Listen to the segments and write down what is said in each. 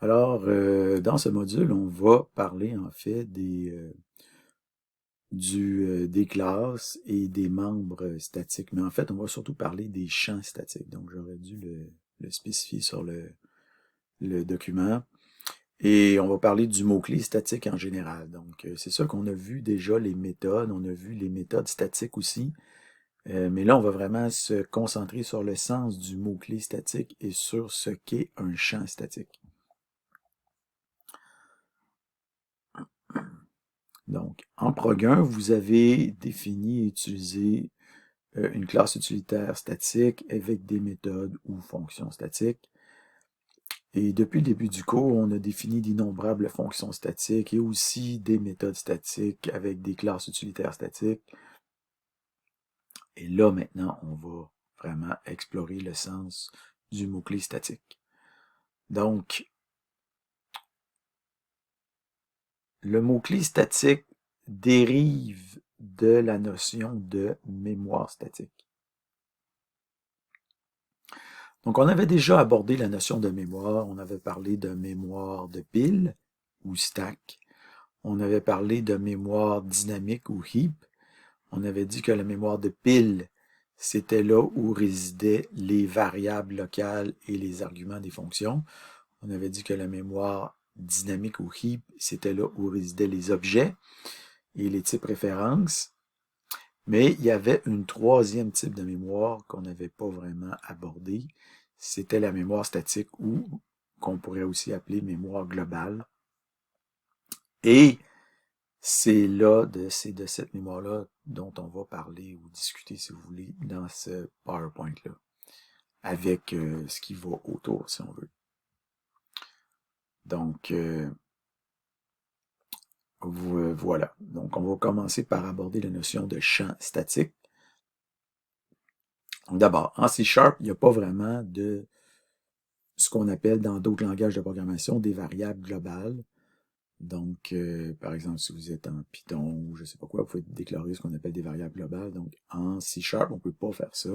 Alors, dans ce module, on va parler en fait des classes et des membres statiques. Mais en fait, on va surtout parler des champs statiques. Donc, j'aurais dû le spécifier sur le document. Et on va parler du mot-clé statique en général. Donc, c'est ça qu'on a vu déjà, les méthodes. On a vu les méthodes statiques aussi. Mais là, on va vraiment se concentrer sur le sens du mot-clé statique et sur ce qu'est un champ statique. Donc, en prog 1, vous avez défini et utilisé une classe utilitaire statique avec des méthodes ou fonctions statiques. Et depuis le début du cours, on a défini d'innombrables fonctions statiques et aussi des méthodes statiques avec des classes utilitaires statiques. Et là, maintenant, on va vraiment explorer le sens du mot-clé statique. Donc, le mot-clé statique dérive de la notion de mémoire statique. Donc, on avait déjà abordé la notion de mémoire. On avait parlé de mémoire de pile ou stack. On avait parlé de mémoire dynamique ou heap. On avait dit que la mémoire de pile, c'était là où résidaient les variables locales et les arguments des fonctions. On avait dit que la mémoire dynamique ou heap, c'était là où résidaient les objets et les types références. Mais il y avait une troisième type de mémoire qu'on n'avait pas vraiment abordé. C'était la mémoire statique ou qu'on pourrait aussi appeler mémoire globale. Et c'est de cette mémoire-là dont on va parler ou discuter, si vous voulez, dans ce PowerPoint-là, avec ce qui va autour, si on veut. Donc, voilà. Donc, on va commencer par aborder la notion de champ statique. Donc, d'abord, en C#, il n'y a pas vraiment de ce qu'on appelle dans d'autres langages de programmation des variables globales. Donc, par exemple, si vous êtes en Python ou je ne sais pas quoi, vous pouvez déclarer ce qu'on appelle des variables globales. Donc, en C#, on ne peut pas faire ça.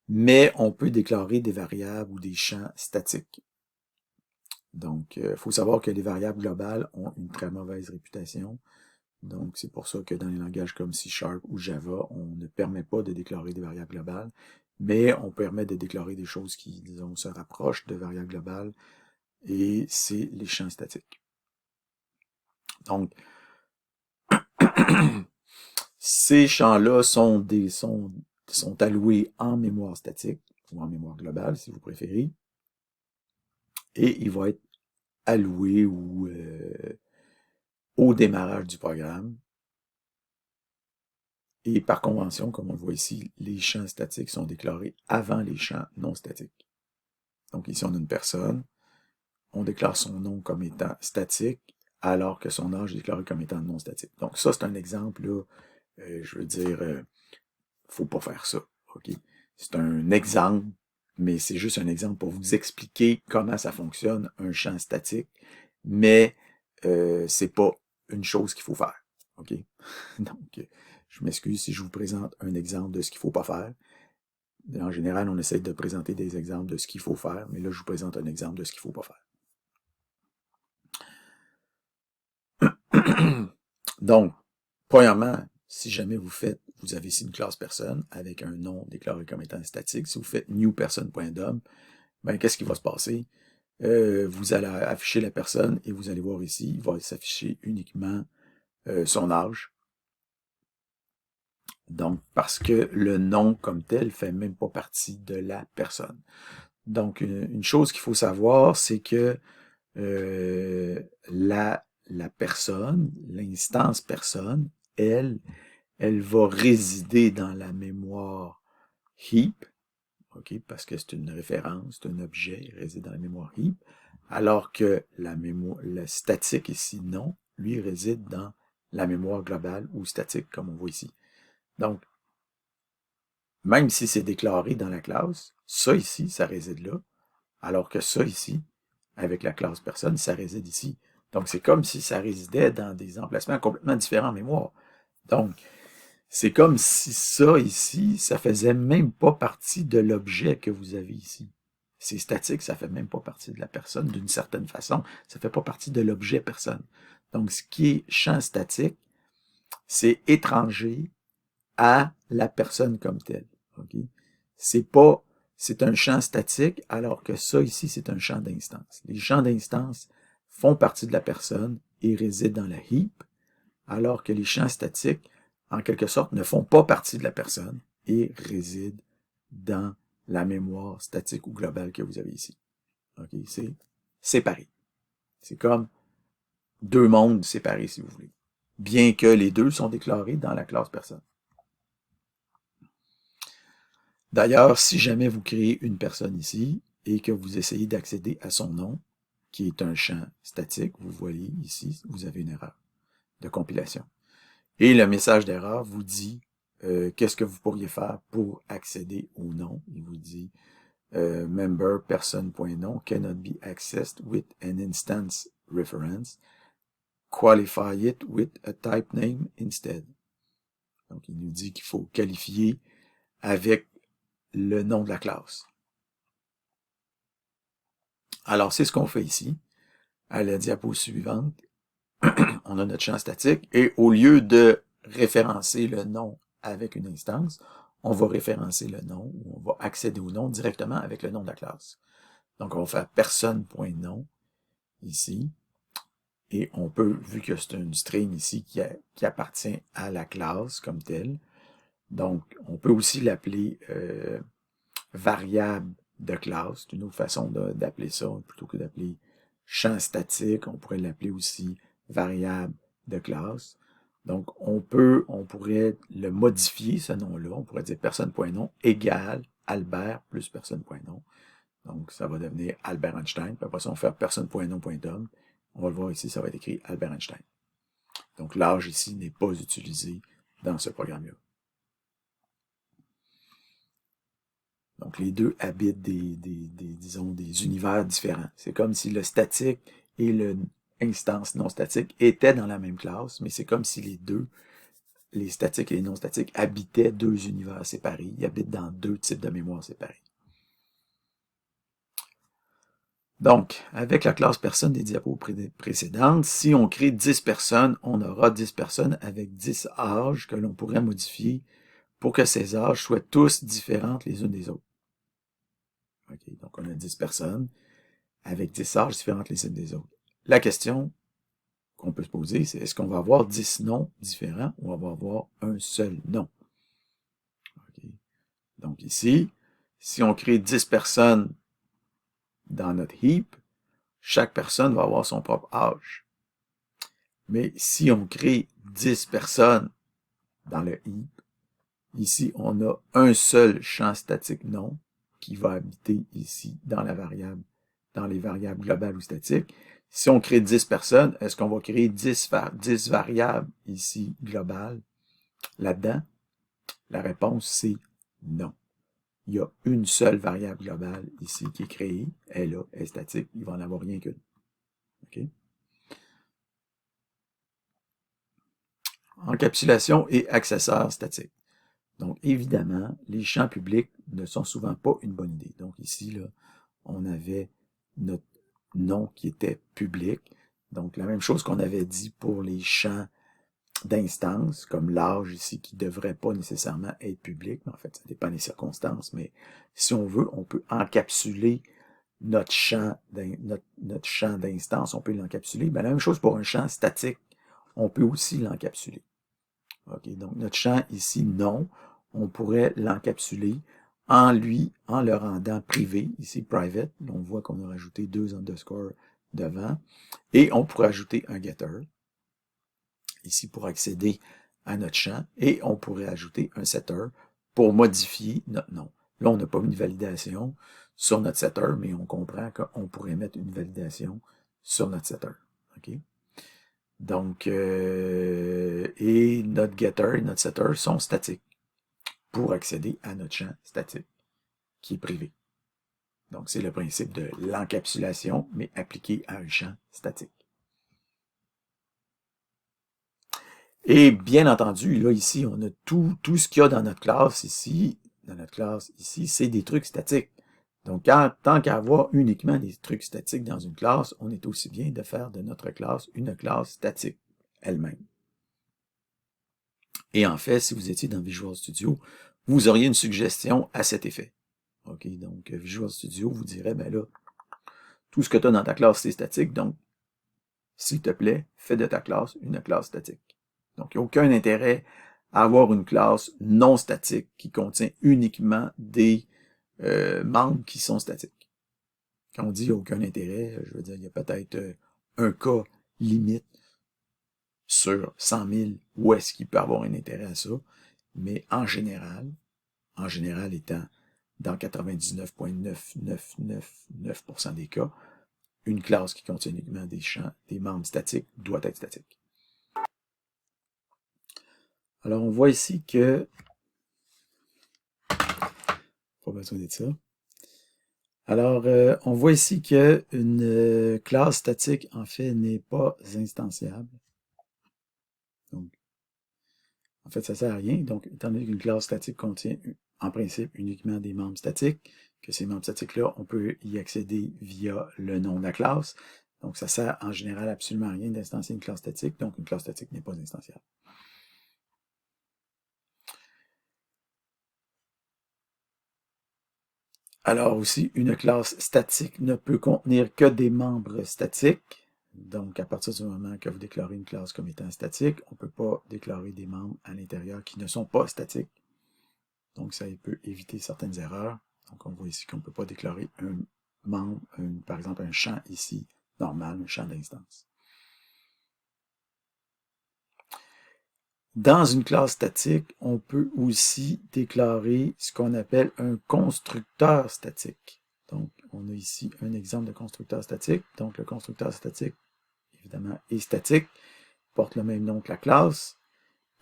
Mais on peut déclarer des variables ou des champs statiques. Donc, il faut savoir que les variables globales ont une très mauvaise réputation. Donc, c'est pour ça que dans les langages comme C# ou Java, on ne permet pas de déclarer des variables globales, mais on permet de déclarer des choses qui, disons, se rapprochent de variables globales, et c'est les champs statiques. Donc, ces champs-là sont alloués en mémoire statique, ou en mémoire globale, si vous préférez, et ils vont être alloués au démarrage du programme. Et par convention, comme on le voit ici, les champs statiques sont déclarés avant les champs non statiques. Donc ici, on a une personne, on déclare son nom comme étant statique, alors que son âge est déclaré comme étant non statique. Donc ça, c'est un exemple, là, je veux dire, faut pas faire ça, ok? C'est un exemple, mais c'est juste un exemple pour vous expliquer comment ça fonctionne, un champ statique, mais c'est pas une chose qu'il faut faire, ok? Donc, je m'excuse si je vous présente un exemple de ce qu'il faut pas faire. En général, on essaie de présenter des exemples de ce qu'il faut faire, mais là, je vous présente un exemple de ce qu'il faut pas faire. Donc, premièrement, si jamais vous avez ici une classe personne avec un nom déclaré comme étant statique, si vous faites newPerson.dom, ben, qu'est-ce qui va se passer? Vous allez afficher la personne et vous allez voir ici, il va s'afficher uniquement son âge. Donc, parce que le nom comme tel fait même pas partie de la personne. Donc, une chose qu'il faut savoir, c'est que la personne, l'instance personne, elle va résider dans la mémoire heap, ok, parce que c'est une référence, c'est un objet, il réside dans la mémoire heap, alors que le statique ici, non, lui réside dans la mémoire globale ou statique, comme on voit ici. Donc, même si c'est déclaré dans la classe, ça ici, ça réside là, alors que ça ici, avec la classe personne, ça réside ici. Donc, c'est comme si ça résidait dans des emplacements complètement différents en mémoire. Donc, c'est comme si ça ici, ça faisait même pas partie de l'objet que vous avez ici. c'est statique, ça fait même pas partie de la personne d'une certaine façon, ça fait pas partie de l'objet personne. Donc, ce qui est champ statique, c'est étranger à la personne comme telle. Okay? C'est un champ statique, alors que ça ici, c'est un champ d'instance. Les champs d'instance font partie de la personne et résident dans la heap, alors que les champs statiques, en quelque sorte, ne font pas partie de la personne et résident dans la mémoire statique ou globale que vous avez ici. Okay? C'est séparé. C'est comme deux mondes séparés, si vous voulez. Bien que les deux sont déclarés dans la classe personne. D'ailleurs, si jamais vous créez une personne ici et que vous essayez d'accéder à son nom, qui est un champ statique, vous voyez ici, vous avez une erreur de compilation. Et le message d'erreur vous dit qu'est-ce que vous pourriez faire pour accéder au nom. Il vous dit member person.nom cannot be accessed with an instance reference. Qualify it with a type name instead. Donc, il nous dit qu'il faut qualifier avec le nom de la classe. Alors, c'est ce qu'on fait ici. À la diapo suivante, on a notre champ statique et au lieu de référencer le nom avec une instance, on va référencer le nom ou on va accéder au nom directement avec le nom de la classe. Donc, on va faire personne.nom ici. Et on peut, vu que c'est une string ici qui appartient à la classe comme telle, donc on peut aussi l'appeler variable de classe. C'est une autre façon d'appeler ça, plutôt que d'appeler champ statique, on pourrait l'appeler aussi variable de classe. Donc, on pourrait le modifier, ce nom-là. On pourrait dire personne.nom égale Albert plus personne.nom. Donc, ça va devenir Albert Einstein. Puis après ça, on va faire personne.nom.dom. On va le voir ici, ça va être écrit Albert Einstein. Donc, l'âge ici n'est pas utilisé dans ce programme-là. Donc, les deux habitent disons, des univers différents. C'est comme si le statique et l'instance non statique étaient dans la même classe, mais c'est comme si les deux, les statiques et les non statiques, habitaient deux univers séparés. Ils habitent dans deux types de mémoire séparés. Donc, avec la classe personne des diapos précédentes, si on crée 10 personnes, on aura 10 personnes avec 10 âges que l'on pourrait modifier pour que ces âges soient tous différentes les unes des autres. Okay, donc, on a 10 personnes avec 10 âges différentes les unes des autres. La question qu'on peut se poser, c'est est-ce qu'on va avoir 10 noms différents ou on va avoir un seul nom? Okay. Donc ici, si on crée 10 personnes dans notre heap, chaque personne va avoir son propre âge. Mais si on crée 10 personnes dans le heap, ici, on a un seul champ statique nom qui va habiter ici dans la variable, dans les variables globales ou statiques. Si on crée 10 personnes, est-ce qu'on va créer 10 variables ici globales là-dedans? La réponse, c'est non. Il y a une seule variable globale ici qui est créée. Elle est là, elle est statique. Il va en avoir rien qu'une. Okay? Encapsulation et accessoires statiques. Donc, évidemment, les champs publics ne sont souvent pas une bonne idée. Donc, ici, là, on avait notre nom qui était public. Donc, la même chose qu'on avait dit pour les champs d'instance, comme l'âge ici, qui ne devrait pas nécessairement être public. Mais en fait, ça dépend des circonstances. Mais si on veut, on peut encapsuler notre champ d'instance. On peut l'encapsuler. Ben, la même chose pour un champ statique. On peut aussi l'encapsuler. Okay, donc, notre champ ici, non, on pourrait l'encapsuler en le rendant privé, ici, private. On voit qu'on a rajouté 2 underscores devant. Et on pourrait ajouter un getter, ici, pour accéder à notre champ. Et on pourrait ajouter un setter pour modifier notre nom. Là, on n'a pas mis de validation sur notre setter, mais on comprend qu'on pourrait mettre une validation sur notre setter. Okay? Donc, et notre getter et notre setter sont statiques pour accéder à notre champ statique qui est privé. Donc, c'est le principe de l'encapsulation, mais appliqué à un champ statique. Et bien entendu, là, ici, on a tout ce qu'il y a dans notre classe ici, c'est des trucs statiques. Donc, tant qu'à avoir uniquement des trucs statiques dans une classe, on est aussi bien de faire de notre classe une classe statique elle-même. Et en fait, si vous étiez dans Visual Studio, vous auriez une suggestion à cet effet. OK, donc Visual Studio vous dirait, ben là, tout ce que tu as dans ta classe, c'est statique, donc, s'il te plaît, fais de ta classe une classe statique. Donc, il n'y a aucun intérêt à avoir une classe non statique qui contient uniquement des membres qui sont statiques. Quand on dit aucun intérêt, je veux dire, il y a peut-être un cas limite sur 100 000 où est-ce qu'il peut avoir un intérêt à ça, mais en général étant dans 99,9999% des cas, une classe qui contient uniquement des champs, des membres statiques, doit être statique. Alors, on voit ici que, pas besoin de ça. Alors, on voit ici qu'une classe statique, en fait, n'est pas instanciable. Donc, en fait, ça sert à rien. Donc, étant donné qu'une classe statique contient, en principe, uniquement des membres statiques, que ces membres statiques-là, on peut y accéder via le nom de la classe. Donc, ça sert en général absolument à rien d'instancier une classe statique. Donc, une classe statique n'est pas instanciable. Alors aussi, une classe statique ne peut contenir que des membres statiques. Donc, à partir du moment que vous déclarez une classe comme étant statique, on ne peut pas déclarer des membres à l'intérieur qui ne sont pas statiques. Donc, ça peut éviter certaines erreurs. Donc, on voit ici qu'on ne peut pas déclarer un membre, par exemple un champ ici, normal, un champ d'instance. Dans une classe statique, on peut aussi déclarer ce qu'on appelle un constructeur statique. Donc, on a ici un exemple de constructeur statique. Donc, le constructeur statique, évidemment, est statique, porte le même nom que la classe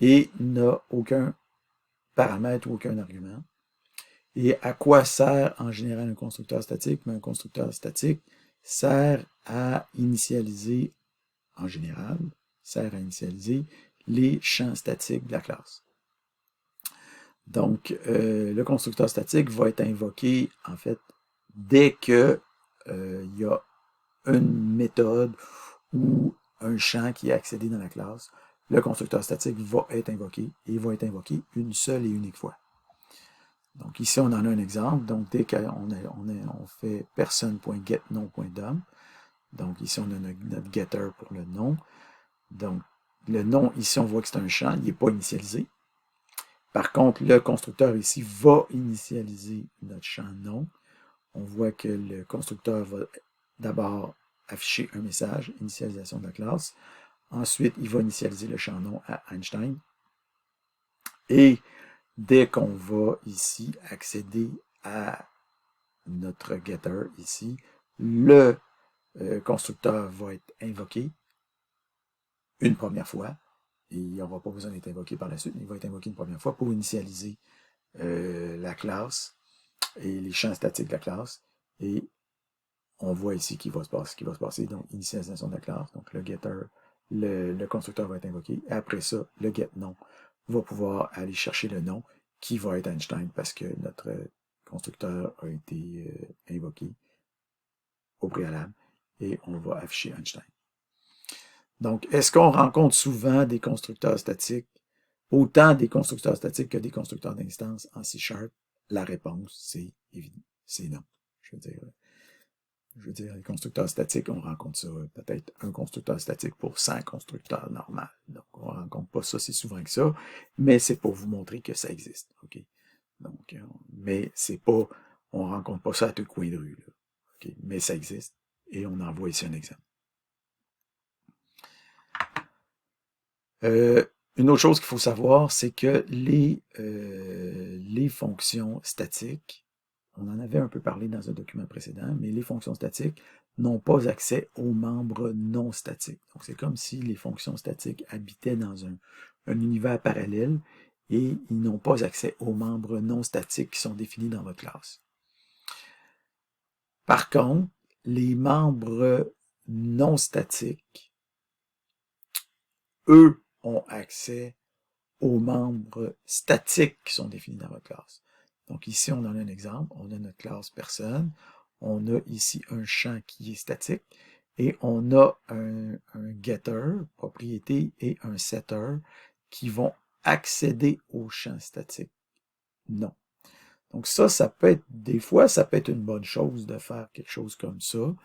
et n'a aucun paramètre ou aucun argument. Et à quoi sert en général un constructeur statique? Mais un constructeur statique sert à initialiser, en général, sert à initialiser les champs statiques de la classe. Donc, le constructeur statique va être invoqué, en fait, dès que il y a une méthode ou un champ qui est accédé dans la classe. Le constructeur statique va être invoqué et il va être invoqué une seule et unique fois. Donc ici, on en a un exemple. Donc, dès qu'on fait person.getNom.dom, donc ici, on a notre getter pour le nom. Donc, le nom, ici, on voit que c'est un champ, il n'est pas initialisé. Par contre, le constructeur ici va initialiser notre champ nom. On voit que le constructeur va d'abord afficher un message, initialisation de la classe. Ensuite, il va initialiser le champ nom à Einstein. Et dès qu'on va ici accéder à notre getter ici, le constructeur va être invoqué une première fois. Et il n'aura pas besoin d'être invoqué par la suite, mais il va être invoqué une première fois pour initialiser la classe et les champs statiques de la classe. Et on voit ici ce qui va se passer. Donc, initialisation de la classe. Donc, le getter, le constructeur va être invoqué. Et après ça, le getNom va pouvoir aller chercher le nom qui va être Einstein parce que notre constructeur a été invoqué au préalable et on va afficher Einstein. Donc, est-ce qu'on rencontre souvent des constructeurs statiques, autant des constructeurs statiques que des constructeurs d'instances en C#? La réponse, c'est évident, c'est non. Je veux dire, les constructeurs statiques, on rencontre ça, peut-être un constructeur statique pour 100 constructeurs normaux. Donc, on ne rencontre pas ça si souvent que ça, mais c'est pour vous montrer que ça existe. OK? Donc, mais c'est pas, on ne rencontre pas ça à tout coin de rue. Là. OK? Mais ça existe. Et on en voit ici un exemple. Une autre chose qu'il faut savoir, c'est que les fonctions statiques, on en avait un peu parlé dans un document précédent, mais les fonctions statiques n'ont pas accès aux membres non statiques. Donc, c'est comme si les fonctions statiques habitaient dans un univers parallèle et ils n'ont pas accès aux membres non statiques qui sont définis dans votre classe. Par contre, les membres non statiques, eux, ont accès aux membres statiques qui sont définis dans votre classe. Donc ici, on en a un exemple. On a notre classe personne. On a ici un champ qui est statique. Et on a un getter, propriété, et un setter qui vont accéder au champ statique. Non. Donc ça peut être, des fois, ça peut être une bonne chose de faire quelque chose comme ça.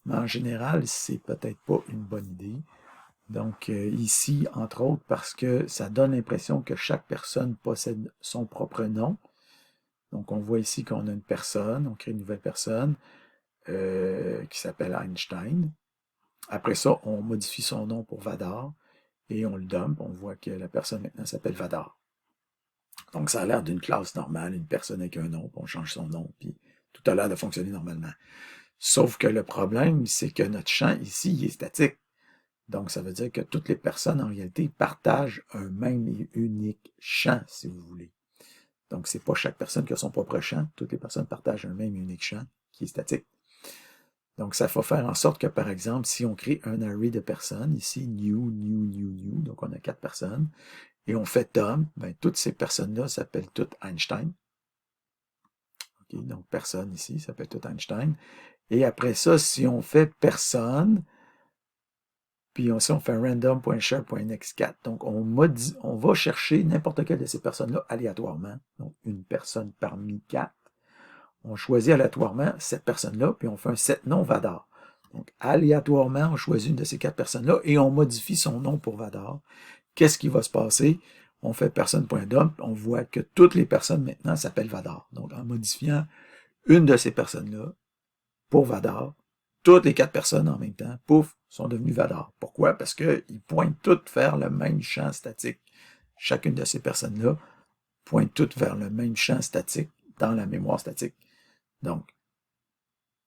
Mais en général, c'est peut-être pas une bonne idée. Donc ici, entre autres, parce que ça donne l'impression que chaque personne possède son propre nom. Donc on voit ici qu'on a une personne, on crée une nouvelle personne qui s'appelle Einstein. Après ça, on modifie son nom pour Vadar et on le dump. On voit que la personne maintenant s'appelle Vadar. Donc ça a l'air d'une classe normale, une personne avec un nom, puis on change son nom, puis tout a l'air de fonctionner normalement. Sauf que le problème, c'est que notre champ ici, il est statique. Donc, ça veut dire que toutes les personnes, en réalité, partagent un même et unique champ, si vous voulez. Donc, c'est pas chaque personne qui a son propre champ. Toutes les personnes partagent un même et unique champ qui est statique. Donc, ça va faire en sorte que, par exemple, si on crée un array de personnes, ici, new, donc on a 4 personnes, et on fait Tom, ben, toutes ces personnes-là s'appellent toutes Einstein. Okay, donc, personne ici s'appelle toutes Einstein. Et après ça, si on fait personne, puis aussi on fait random.share.next4. Donc, on va chercher n'importe quelle de ces personnes-là aléatoirement. Donc, une personne parmi 4. On choisit aléatoirement cette personne-là, puis on fait un set nom Vadar. Donc, aléatoirement, on choisit une de ces 4 personnes-là et on modifie son nom pour Vadar. Qu'est-ce qui va se passer? On fait personne.dump, on voit que toutes les personnes maintenant s'appellent Vadar. Donc, en modifiant une de ces personnes-là pour Vadar, toutes les 4 personnes en même temps, pouf, sont devenues Vadar. Pourquoi? Parce qu'ils pointent toutes vers le même champ statique. Chacune de ces personnes-là pointe toutes vers le même champ statique dans la mémoire statique. Donc,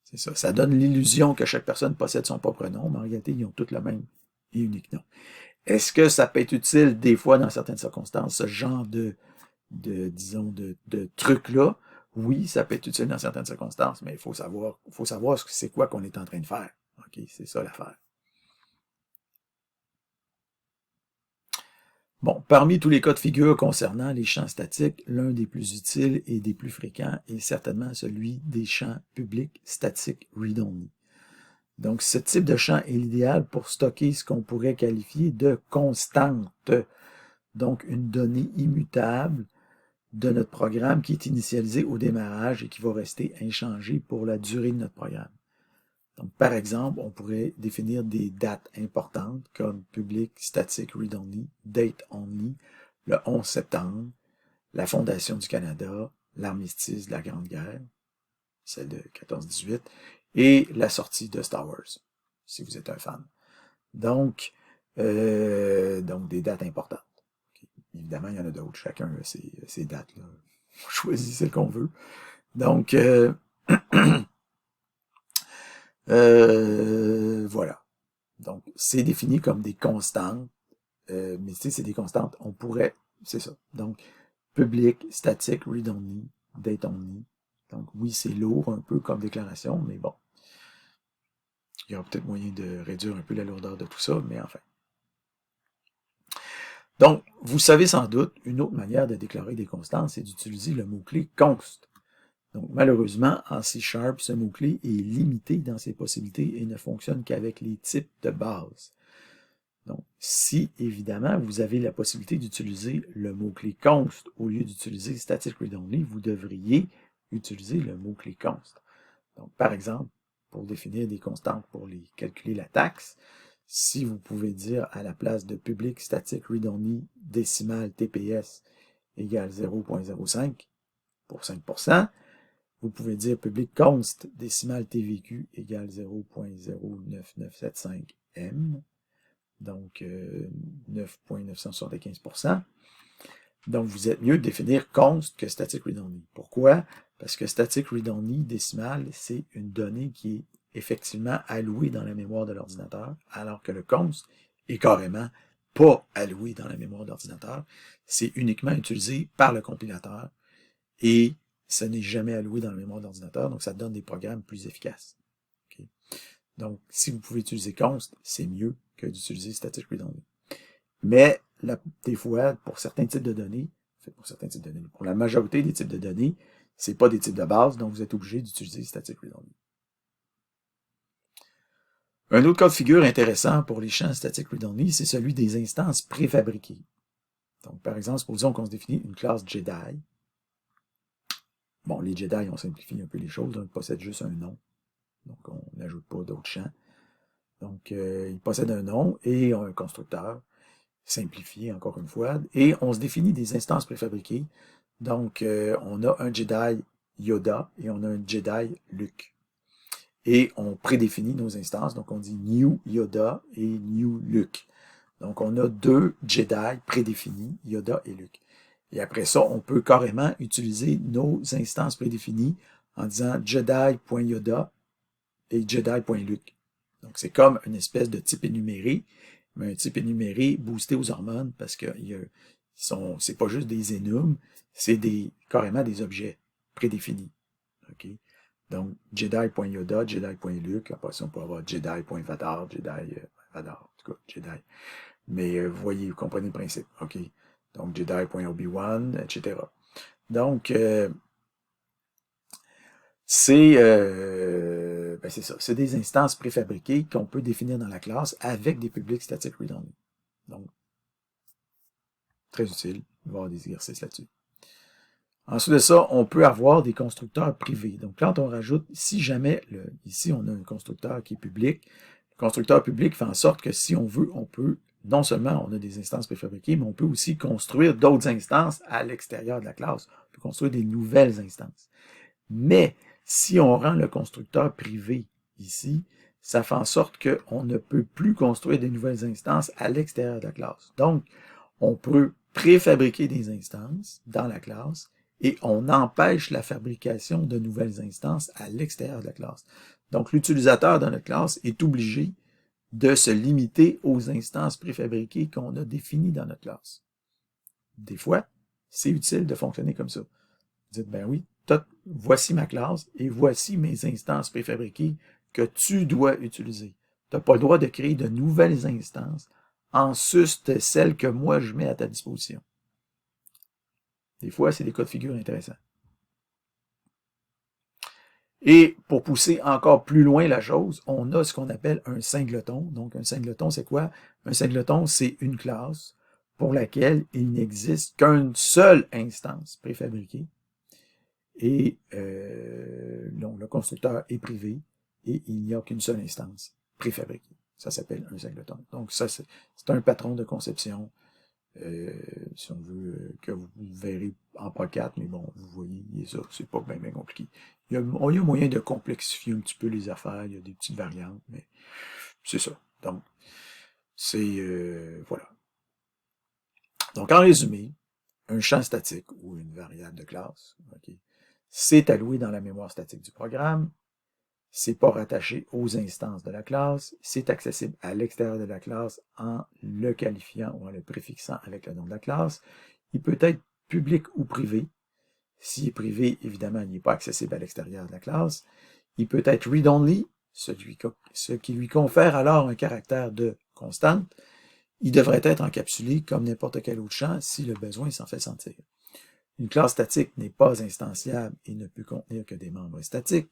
c'est ça. Ça donne l'illusion que chaque personne possède son propre nom, mais en réalité, ils ont tous le même et unique nom. Est-ce que ça peut être utile des fois dans certaines circonstances, ce genre disons, de truc-là? Oui, ça peut être utile dans certaines circonstances, mais il faut savoir c'est quoi qu'on est en train de faire. OK, c'est ça l'affaire. Bon, parmi tous les cas de figure concernant les champs statiques, l'un des plus utiles et des plus fréquents est certainement celui des champs publics statiques read-only. Donc, ce type de champ est l'idéal pour stocker ce qu'on pourrait qualifier de constante, donc une donnée immutable de notre programme qui est initialisé au démarrage et qui va rester inchangé pour la durée de notre programme. Donc, par exemple, on pourrait définir des dates importantes comme public, static, read-only, date only, le 11 septembre, la fondation du Canada, l'armistice de la Grande Guerre, celle de 14-18, et la sortie de Star Wars, si vous êtes un fan. Donc des dates importantes. Okay. Évidemment, il y en a d'autres. Chacun a ses dates-là. On choisit celle qu'on veut. Donc, voilà. Donc, c'est défini comme des constantes. Mais tu sais, c'est des constantes. On pourrait... C'est ça. Donc, public, static, read-only, date-only. Donc, oui, c'est lourd un peu comme déclaration, mais bon. Il y aura peut-être moyen de réduire un peu la lourdeur de tout ça, mais enfin. Donc, vous savez sans doute, une autre manière de déclarer des constantes, c'est d'utiliser le mot-clé const. Donc, malheureusement, en C#, ce mot-clé est limité dans ses possibilités et ne fonctionne qu'avec les types de base. Donc, si, évidemment, vous avez la possibilité d'utiliser le mot-clé const au lieu d'utiliser static read-only, vous devriez utiliser le mot-clé const. Donc, par exemple, pour définir des constantes pour calculer la taxe, si vous pouvez dire à la place de public static read-only décimal TPS égale 0.05 pour 5%, vous pouvez dire public const décimal TVQ égale 0.09975M, donc 9.975%. Donc, vous êtes mieux de définir const que static read-only. Pourquoi? Parce que static read-only décimal, c'est une donnée qui est effectivement allouée dans la mémoire de l'ordinateur, alors que le const est carrément pas alloué dans la mémoire d'ordinateur. C'est uniquement utilisé par le compilateur et ce n'est jamais alloué dans la mémoire d'ordinateur, donc ça donne des programmes plus efficaces. Okay? Donc, si vous pouvez utiliser const, c'est mieux que d'utiliser static read-only. Mais des fois, pour certains types de données, pour la majorité des types de données, c'est pas des types de base, donc vous êtes obligé d'utiliser static read-only. Un autre cas de figure intéressant pour les champs static read-only, c'est celui des instances préfabriquées. Donc, par exemple, supposons qu'on se définit une classe Jedi. Bon, les Jedi, on simplifie un peu les choses, donc ils possèdent juste un nom. Donc, on n'ajoute pas d'autres champs. Donc, ils possèdent un nom et un constructeur, simplifié encore une fois, et on se définit des instances préfabriquées. Donc, on a un Jedi Yoda et on a un Jedi Luke. Et on prédéfinit nos instances, donc on dit New Yoda et New Luke. Donc, on a deux Jedi prédéfinis, Yoda et Luke. Et après ça, on peut carrément utiliser nos instances prédéfinies en disant Jedi.Yoda et Jedi.Luke. Donc, c'est comme une espèce de type énuméré, mais un type énuméré boosté aux hormones parce que c'est pas juste des énums, c'est carrément des objets prédéfinis. Okay? Donc, Jedi.Yoda, Jedi.Luke, après ça, on peut avoir Jedi.Vadar, Vadar, en tout cas, Jedi. Mais vous voyez, vous comprenez le principe. OK? Donc, Jedi.Obi-Wan, etc. Donc, c'est ça. C'est des instances préfabriquées qu'on peut définir dans la classe avec des publics static read-only. Donc, très utile. Il va y avoir des exercices là-dessus. Ensuite de ça, on peut avoir des constructeurs privés. Donc, quand on rajoute, si jamais, ici, on a un constructeur qui est public, le constructeur public fait en sorte que si on veut, on peut, non seulement on a des instances préfabriquées, mais on peut aussi construire d'autres instances à l'extérieur de la classe. On peut construire des nouvelles instances. Mais, si on rend le constructeur privé ici, ça fait en sorte qu'on ne peut plus construire des nouvelles instances à l'extérieur de la classe. Donc, on peut préfabriquer des instances dans la classe et on empêche la fabrication de nouvelles instances à l'extérieur de la classe. Donc, l'utilisateur dans notre classe est obligé de se limiter aux instances préfabriquées qu'on a définies dans notre classe. Des fois, c'est utile de fonctionner comme ça. Vous dites, ben oui, voici ma classe et voici mes instances préfabriquées que tu dois utiliser. Tu n'as pas le droit de créer de nouvelles instances en sus de celles que moi je mets à ta disposition. Des fois, c'est des cas de figure intéressants. Et pour pousser encore plus loin la chose, on a ce qu'on appelle un singleton. Donc, un singleton, c'est quoi? Un singleton, c'est une classe pour laquelle il n'existe qu'une seule instance préfabriquée. Et donc, le constructeur est privé et il n'y a qu'une seule instance préfabriquée. Ça s'appelle un singleton. Donc, ça, c'est un patron de conception. Si on veut, que vous verrez en PA4, mais bon, vous voyez, ça, c'est pas bien compliqué. Il y a moyen de complexifier un petit peu les affaires, il y a des petites variantes, mais c'est ça. Donc, c'est, voilà. Donc, en résumé, un champ statique ou une variable de classe, okay, c'est alloué dans la mémoire statique du programme, c'est pas rattaché aux instances de la classe, c'est accessible à l'extérieur de la classe en le qualifiant ou en le préfixant avec le nom de la classe. Il peut être public ou privé. S'il est privé, évidemment, il n'est pas accessible à l'extérieur de la classe. Il peut être read-only, ce qui lui confère alors un caractère de constante. Il devrait être encapsulé comme n'importe quel autre champ si le besoin s'en fait sentir. Une classe statique n'est pas instanciable et ne peut contenir que des membres statiques.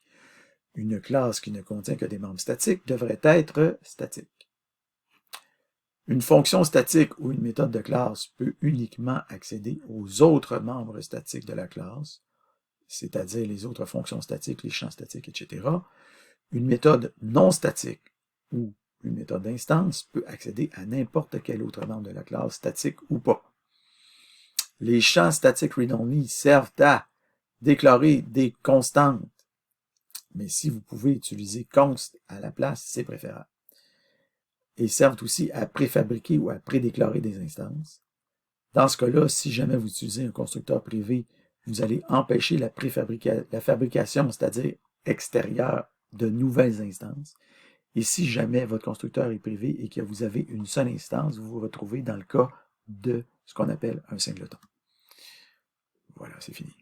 Une classe qui ne contient que des membres statiques devrait être statique. Une fonction statique ou une méthode de classe peut uniquement accéder aux autres membres statiques de la classe, c'est-à-dire les autres fonctions statiques, les champs statiques, etc. Une méthode non statique ou une méthode d'instance peut accéder à n'importe quel autre membre de la classe, statique ou pas. Les champs statiques read-only servent à déclarer des constantes, mais si vous pouvez utiliser const à la place, c'est préférable. Ils servent aussi à préfabriquer ou à prédéclarer des instances. Dans ce cas-là, si jamais vous utilisez un constructeur privé, vous allez empêcher la fabrication, c'est-à-dire extérieure, de nouvelles instances. Et si jamais votre constructeur est privé et que vous avez une seule instance, vous vous retrouvez dans le cas de ce qu'on appelle un singleton. Voilà, c'est fini.